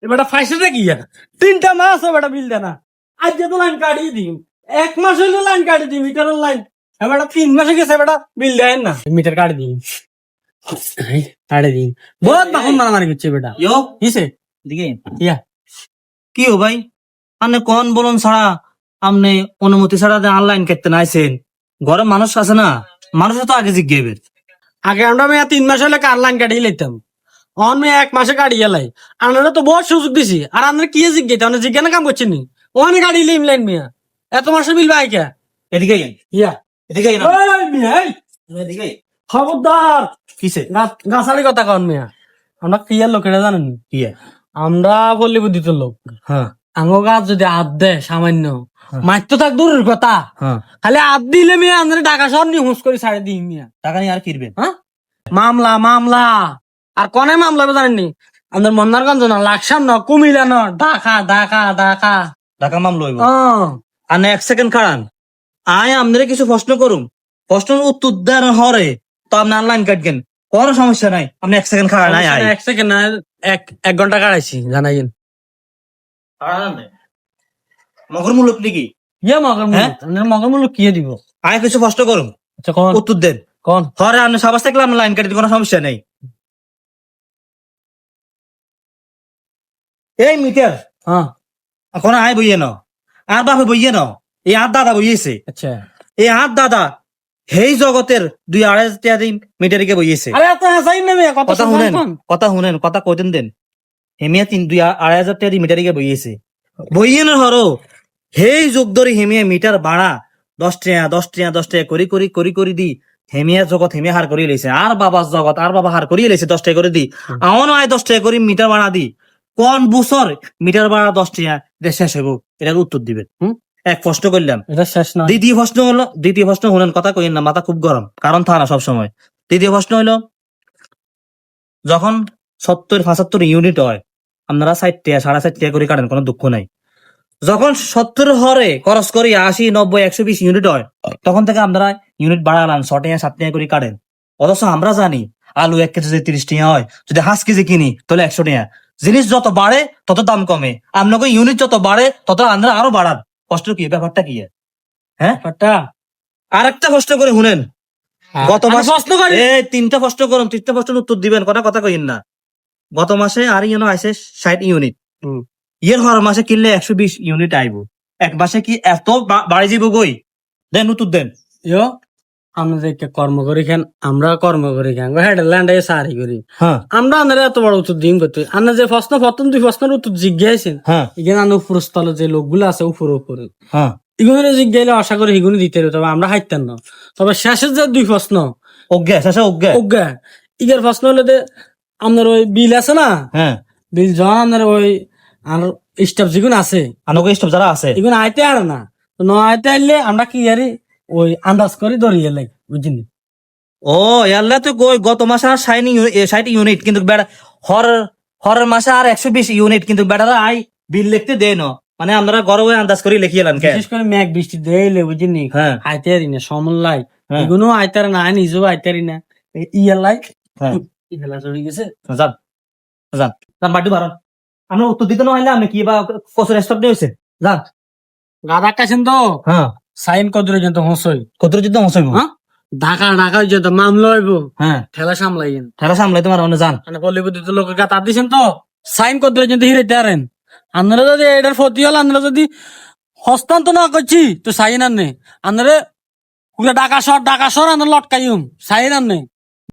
এবারটা ফাইসেটা কি 3টা মাস এবারটা বিল দেনা আজ তো লাইন কাটিয়ে দিম 1 মাস হইলো লাইন কাটিয়ে দিই মিটারের লাইন এবারটা 3 মাসে গেছে এবারটা বিল দেন না মিটার কাটি দিই কাটি দিই বহুত বাখন মারামারি করছে বেটা ইয়ো কিসে দিকে ইয়া কি হো ভাই আপনি কোন বলুন ছাড়া আপনি অনুমতি ছাড়া অনলাইন কাটতে নাইছেন ঘরে মানুষ আছে না মানুষ তো আগে জিজ্ঞেবের আগে আমরা মেয়া 3 মাস হলে কার লাইন কাটিয়ে লইতাম অন মেয়া 1 মাসে কাটিয়ে লাই আমরা তো বহুত সুযোগ দিছি আর আমরা কি জিজ্ঞাসা আমরা জিজ্ঞাসা কাম করছেন নি ওখানে কাটিয়ে লিম লাইন মেয়া এত মাসের বিল ভাই কে এদিকে ইয়া এদিকে ওই মিয়া এই, এদিকে খবরদার কিসে গাছালি কথা কন মিয়া আমরা ক্রিয়ার লোকেরা জানেন কি আমরা পল্লী বুদ্ধিত লোক হ্যাঁ আঙ্গ গাছ যদি হাত দেয় সামান্য মাইর তো থাক দূরের কথা হ্যাঁ খালি হাত দিলে মিয়া আমরা টাকা সব নিয়ে হুঁস করে ছাড়ে দিই মিয়া টাকা নিয়ে আর কিনবেন হ্যাঁ মামলা মামলা আর কনে মামলা হবে জানেননি আমাদের মন্নারগঞ্জ না লাকসাম না কুমিল্লা না ঢাকা ঢাকা ঢাকা টাকা মামলা হইব ও আর না 1 সেকেন্ড খাড়ান আয় আপনারা কিছু প্রশ্ন করুন প্রশ্নের উত্তর দেওয়ার হরে তো আপনি অনলাইন কাটবেন কোনো সমস্যা নাই আপনি 1 সেকেন্ড খাড়ান আয় আয় 1 সেকেন্ড না 1 ঘন্টা কাটাইছি জানাইন মগর মূলক নাকি ইয়ে মগর হ্যাঁ? মুলুক মগর মুলুক কি দিব আয় কিছু প্রশ্ন করুন আচ্ছা কোন উত্তর দেন কোন হরে আপনি সবাই থাকলে আপনি লাইন কাটতে কোনো সমস্যা নেই এই মিটার হ্যাঁ এখন আয় বইয়ে ন আর বাপে বইয়ে ন এই আর দাদা বইয়েছে আচ্ছা এই আর দাদা হেই জগতের 2-2.5 টাকা দিন মিটারিকে বইয়েছে আরে এত হাসাই নেবে কত কথা শুনেন কথা কইতেন দেন হেমিয়া 2-2.5 টাকা দিয়ে মিটারিকে বইয়েছে বইয়ে না হরো হেই যোগ ধরে হেমিয়া মিটার ভাড়া 10 টাকা করি দি হেমিয়া জগৎ হেমিয়া হার করিয়ে লেছে আর বাবার জগৎ আর বাবা হার করিয়ে লেছে 10 টাকা করে দি আমার আয় 10 টাকা করে মিটার ভাড়া দি কোন বছর মিটার ভাড়া 10 টাকা দিয়ে শেষ হইব এটার উত্তর দিবেন এক প্রশ্ন করলাম এটা শেষ না দ্বিতীয় প্রশ্ন হলেন কথা কইেন না মাথা খুব গরম কারণ থানা সব সময় দ্বিতীয় প্রশ্ন হইলো যখন 70-75 ইউনিট হয় আপনারা 60 টাকা 60.5 টাকা করে কাটেন কোনো দুঃখ নাই যখন 70 হরে খরচ করি 80, 90, 120 ইউনিট হয় তখন থেকে আপনারা ইউনিট বাড়ালান 6 টাকা 7 টাকা করে কাটেন অথচ আমরা জানি আলু 1 কেজি যদি 30 টাকা হয় যদি 5 কেজি কিনি তাহলে 100 টাকা জিনিস যত বাড়ে তত দাম কমে আপনাকে ইউনিট যত বাড়ে তত আপনারা আরো বাড়ান কষ্ট কি ব্যাপারটা কি হ্যাঁ আর একটা প্রশ্ন করে শুনেন গত মাসে প্রশ্ন করি এই 3টা প্রশ্ন করুন 3টা প্রশ্নের উত্তর দিবেন কথা কইেন না গত মাসে আর ইউনো আইছে 60 ইউনিট ইয়ের হর মাসে কিনলে 120 ইউনিট আইব এক মাসে কি এত বাড়ি যাব গই দেন উত্তর দেন ইয়ো আমরা যে কর্ম করি খান আমরা কর্ম করি খান হেডল্যান্ড সারি করি হ্যাঁ আমরা আনারে এত বড় উত্তর দিন করতে আনা যে প্রথম 2 প্রশ্নের উত্তর জিজ্ঞাসেন হ্যাঁ এখানে আনো উপরস্থলে যে লোকগুলো আছে উপরে হ্যাঁ এগুলো জিজ্ঞাসা আশা করি এগুলো দিতে তবে আমরা হাইতেন না তবে শেষের যে 2 প্রশ্ন ওকে শেষে ওকে অজ্ঞা ইগের প্রশ্ন হলো যে আপনার ওই বিল আছে না হ্যাঁ বিল যখন আপনার ওই আর স্টাফ যেগুলো আছে আনোকে স্টপ যারা আছে এগুলো আইতে আর না ন আইতে আইলে আমরা কি আরে ওই আন্দাজ করে ধরিয়ে লাই বুঝলি ও ইয়াল্লা তো কই গত মাসে আর 60 ইউনিট কিন্তু বেড়া হরের মাসে আর 120 ইউনিট কিন্তু বেড়ারা আই বিল লিখতে দেয় না মানে আমরা গরমে আন্দাজ করে লিখিয়েলাম কে বিশেষ করে মেঘ বৃষ্টি দেইলে বুঝলি হ্যাঁ আইতে আরি না সমলাই হ্যাঁ। এগুলো আইতে আর না নিজেও আইতে আরি না ইয়ার লাই হ্যাঁ ইহেলা চড়ি গেছে যান যান যান বাড়ি বাড়ান আমরা উত্তর দিতে না হইলে আমি কি বা কসুর স্টপ নিয়েছে যান গাদা কাছেন তো হ্যাঁ সাইন কদরে যেত হসই কত যুদ্ধ হসাইব হ্যাঁ ঢাকা যেত মামলা হইব হ্যাঁ ঠেলা সামলাইয়েন ঠেলা সামলাই তোমার অন্য যান মানে বলিউড লোকের গাতা দিছেন তো সাইন কদরে যেত হিরেতে আরেন আপনারা যদি এটার ক্ষতি হল আপনারা যদি হস্তান্তর না করছি তো সাইন আনে আপনারা ডাকা শহর আপনার লটকাইম সাইন আনে